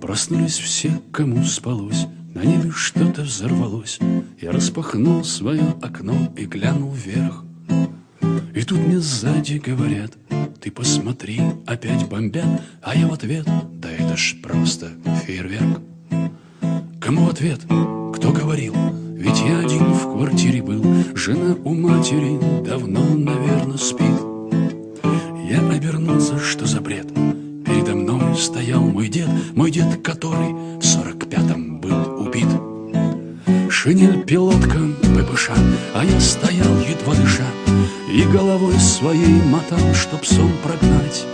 Проснулись все, кому спалось, на небе что-то взорвалось. Я распахнул свое окно и глянул вверх. И тут мне сзади говорят: ты посмотри, опять бомбят. А я в ответ: да это ж просто фейерверк. Кому в ответ? Кто говорил? Ведь я один в квартире был. Жена у матери давно, наверное, спит. Я обернулся, что за бред? Передо мной стоял мой дед, который в 45-м был убит. Шинель пилотка ППШ, а я стоял, едва дыша, и головой своей мотал, чтоб сон прогнать.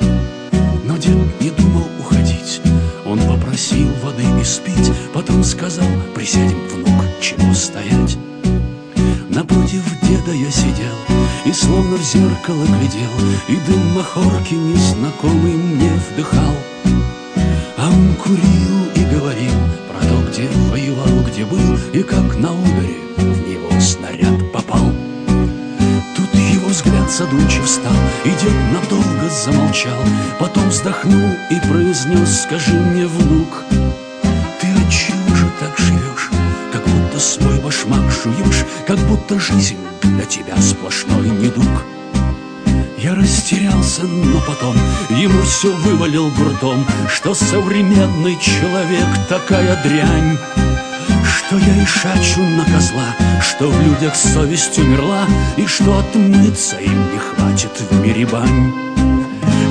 Но дед не думал уходить, он попросил воды испить, потом сказал: присядем, внук, чего стоять. Напротив деда я сидел и словно в зеркало глядел, и дым махорки незнакомый мне вдыхал. А он курил и говорил про то, где воевал, где был, и как на ударе в него снаряд попал. Тут его взгляд задумчив стал, и дед надолго замолчал, потом вздохнул и произнес: скажи мне, внук, ты отчего же так живешь, как будто свой башмак жуешь, как будто жизнь для тебя сплошной недуг. Я растерялся, но потом ему все вывалил грудом, что современный человек такая дрянь, что я и шачу на козла, что в людях совесть умерла, и что отмыться им не хватит в мире бань.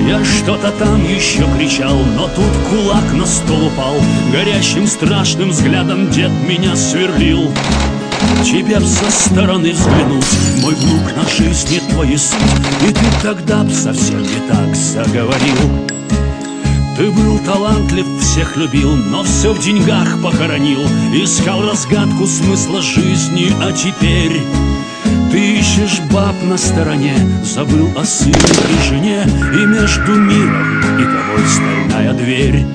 Я что-то там еще кричал, но тут кулак на стол упал, горящим страшным взглядом дед меня сверлил. Тебе б со стороны взглянуть, мой внук, на жизни твоей суть, и ты тогда б совсем не так заговорил. Ты был талантлив, всех любил, но все в деньгах похоронил, искал разгадку смысла жизни, а теперь ты ищешь баб на стороне, забыл о сыне и жене, и между миром и тобой стальная дверь.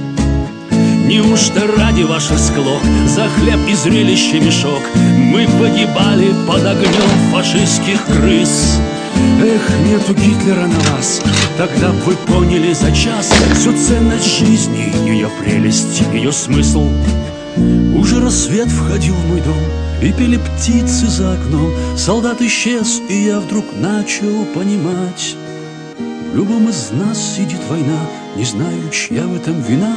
Неужто ради ваших склок, за хлеб и зрелище мешок, мы погибали под огнем фашистских крыс? Эх, нету Гитлера на вас, тогда б вы поняли за час всю ценность жизни, ее прелесть, ее смысл. Уже рассвет входил в мой дом, и пели птицы за окном. Солдат исчез, и я вдруг начал понимать: в любом из нас сидит война, не знаю, чья в этом вина,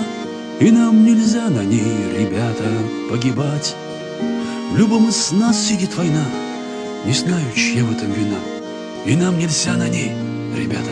и нам нельзя на ней, ребята, погибать. В любом из нас сидит война, не знаю, чья в этом вина, и нам нельзя на ней, ребята,